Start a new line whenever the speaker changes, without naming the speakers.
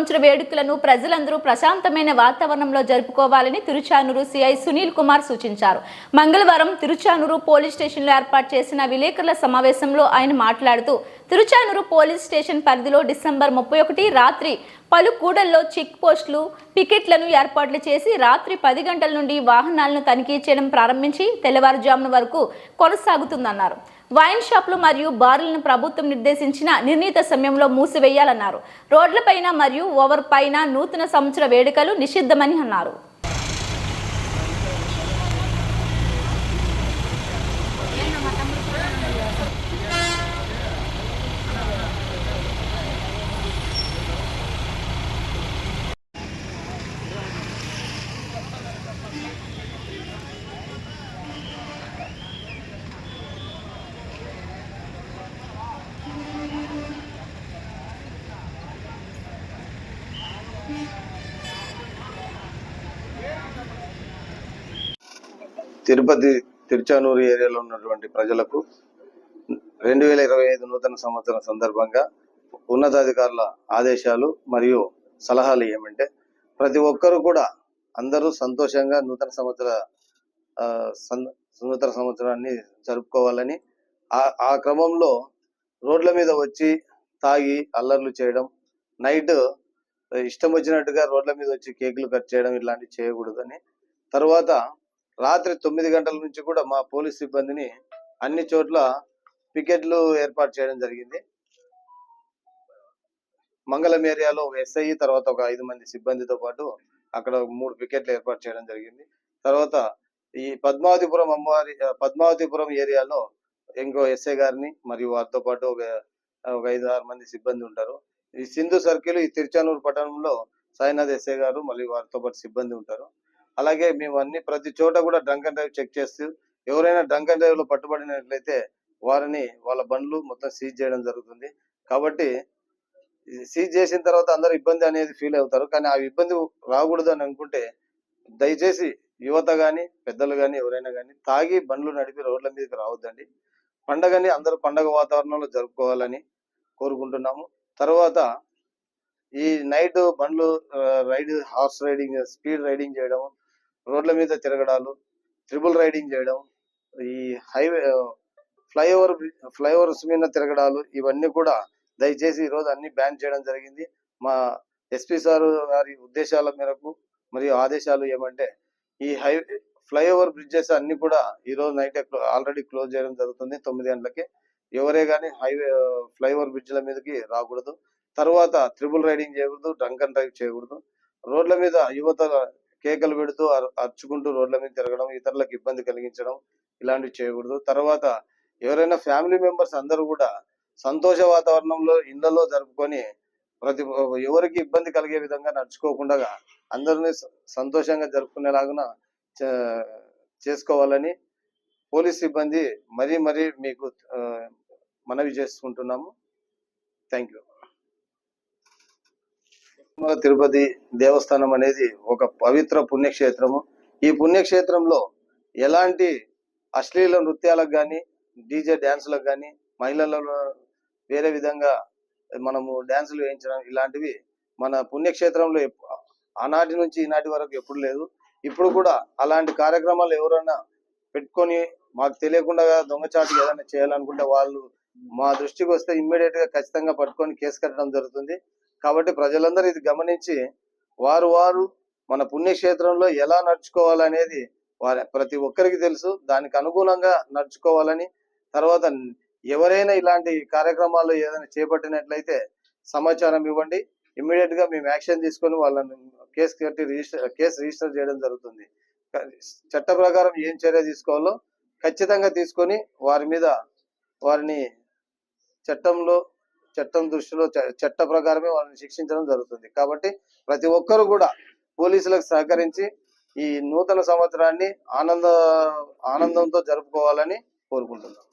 సంవత్సర వేడుకలను ప్రజలందరూ ప్రశాంతమైన వాతావరణంలో జరుపుకోవాలని తిరుచానూరు సిఐ సునీల్ కుమార్ సూచించారు. మంగళవారం తిరుచానూరు పోలీస్ స్టేషన్లో ఏర్పాటు చేసిన విలేకరుల సమావేశంలో ఆయన మాట్లాడుతూ, తిరుచానూరు పోలీస్ స్టేషన్ పరిధిలో డిసెంబర్ 31 రాత్రి పలు కూడల్లో చెక్ పోస్టులు, పికెట్లను ఏర్పాట్లు చేసి రాత్రి 10 గంటల నుండి వాహనాలను తనిఖీ చేయడం ప్రారంభించి తెల్లవారుజామున వరకు కొనసాగుతుందన్నారు. వైన్ షాపులు మరియు బార్లను ప్రభుత్వం నిర్దేశించిన నిర్ణీత సమయంలో మూసివేయాలన్నారు. రోడ్లపైన మరియు ఓవర్ పైన నూతన సంవత్సర వేడుకలు నిషిద్ధమని అన్నారు.
తిరుపతి తిరుచానూరు ఏరియాలో ఉన్నటువంటి ప్రజలకు 2025 నూతన సంవత్సరం సందర్భంగా ఉన్నతాధికారుల ఆదేశాలు మరియు సలహాలు ఏమంటే, ప్రతి ఒక్కరూ కూడా అందరూ సంతోషంగా నూతన సంవత్సరాన్ని జరుపుకోవాలని, ఆ క్రమంలో రోడ్ల మీద వచ్చి తాగి అల్లర్లు చేయడం, నైట్ ఇష్టం వచ్చినట్టుగా రోడ్ల మీద వచ్చి కేకులు కట్ చేయడం ఇలాంటివి చేయకూడదని, తర్వాత రాత్రి 9 గంటల నుంచి కూడా మా పోలీస్ సిబ్బందిని అన్ని చోట్ల పికెట్లు ఏర్పాటు చేయడం జరిగింది. మంగళం ఏరియాలో ఎస్ఐ, తర్వాత ఒక 5 మంది సిబ్బందితో పాటు అక్కడ 3 పికెట్లు ఏర్పాటు చేయడం జరిగింది. తర్వాత ఈ పద్మావతిపురం ఏరియాలో ఇంకో ఎస్ఐ గారిని మరియు వారితో పాటు ఒక 5-6 మంది సిబ్బంది ఉంటారు. ఈ సింధు సర్కిల్, ఈ తిరుచానూరు పట్టణంలో సాయినాథ్ ఎస్ఐ గారు మరియు వారితో పాటు సిబ్బంది ఉంటారు. అలాగే మేము ప్రతి చోట కూడా డ్రంక్ అండ్ డ్రైవ్ చెక్ చేస్తూ, ఎవరైనా డ్రంక్ అండ్ డ్రైవ్ లో పట్టుబడినట్లయితే వాళ్ళ బండ్లు మొత్తం సీజ్ చేయడం జరుగుతుంది. కాబట్టి సీజ్ చేసిన తర్వాత అందరూ ఇబ్బంది అనేది ఫీల్ అవుతారు. కానీ ఆ ఇబ్బంది రాకూడదు అని అనుకుంటే దయచేసి యువత గాని, పెద్దలు గాని, ఎవరైనా కానీ తాగి బండ్లు నడిపి రోడ్ల మీదకి రావద్దండి. పండగని అందరూ పండగ వాతావరణంలో జరుపుకోవాలని కోరుకుంటున్నాము. తర్వాత ఈ నైట్ బండ్లు హార్స్ రైడింగ్, స్పీడ్ రైడింగ్ చేయడం, రోడ్ల మీద తిరగడాలు, ట్రిపుల్ రైడింగ్ చేయడం, ఈ హైవే ఫ్లైఓవర్స్ మీద తిరగడాలు, ఇవన్నీ కూడా దయచేసి ఈరోజు అన్ని బ్యాన్ చేయడం జరిగింది. మా ఎస్పీ సార్ గారి ఉద్దేశాల మేరకు మరియు ఆదేశాలు ఏమంటే, ఈ ఫ్లైఓవర్ బ్రిడ్జెస్ అన్ని కూడా ఈరోజు నైట్ ఆల్రెడీ క్లోజ్ చేయడం జరుగుతుంది. 9 గంటలకి ఎవరే కానీ ఫ్లైఓవర్ బ్రిడ్జ్ల మీదకి రాకూడదు. తర్వాత ట్రిపుల్ రైడింగ్ చేయకూడదు, డ్రంక్ అండ్ డ్రైవ్ చేయకూడదు. రోడ్ల మీద యువత కేకలు పెడుతూ అరుచుకుంటూ రోడ్ల మీద తిరగడం, ఇతరులకు ఇబ్బంది కలిగించడం ఇలాంటివి చేయకూడదు. తర్వాత ఎవరైనా ఫ్యామిలీ మెంబర్స్ అందరూ కూడా సంతోష వాతావరణంలో ఇళ్లలో జరుపుకొని ఎవరికి ఇబ్బంది కలిగే విధంగా నడుచుకోకుండా అందరినీ సంతోషంగా జరుపుకునేలాగా చేసుకోవాలని పోలీస్ సిబ్బంది మరీ మీకు మనవి చేసుకుంటున్నాము. Thank you. తిరుపతి దేవస్థానం అనేది ఒక పవిత్ర పుణ్యక్షేత్రము. ఈ పుణ్యక్షేత్రంలో ఎలాంటి అశ్లీల నృత్యాలకు కానీ, డీజే డ్యాన్సులకు కానీ, మహిళలలో వేరే విధంగా మనము డ్యాన్సులు వేయించడం ఇలాంటివి మన పుణ్యక్షేత్రంలో ఆనాటి నుంచి ఈనాటి వరకు ఎప్పుడు లేదు. ఇప్పుడు కూడా అలాంటి కార్యక్రమాలు ఎవరైనా పెట్టుకొని మాకు తెలియకుండా దొంగచాటు ఏదైనా చేయాలనుకుంటే వాళ్ళు మా దృష్టికి వస్తే ఇమ్మీడియట్ గా ఖచ్చితంగా పట్టుకొని కేసు కట్టడం జరుగుతుంది. కాబట్టి ప్రజలందరూ ఇది గమనించి వారు మన పుణ్యక్షేత్రంలో ఎలా నడుచుకోవాలనేది ప్రతి ఒక్కరికి తెలుసు. దానికి అనుగుణంగా నడుచుకోవాలని, తర్వాత ఎవరైనా ఇలాంటి కార్యక్రమాలు ఏదైనా చేపట్టినట్లయితే సమాచారం ఇవ్వండి. ఇమ్మీడియట్ గా మేము యాక్షన్ తీసుకొని వాళ్ళని కేసు రిజిస్టర్ చేయడం జరుగుతుంది. చట్ట ప్రకారం ఏం చర్య తీసుకోవాలో ఖచ్చితంగా తీసుకొని వారిని చట్టం దృష్టిలో చట్ట ప్రకారమే వాళ్ళని శిక్షించడం జరుగుతుంది. కాబట్టి ప్రతి ఒక్కరు కూడా పోలీసులకు సహకరించి ఈ నూతన సంవత్సరాన్ని ఆనందంతో జరుపుకోవాలని కోరుకుంటున్నాం.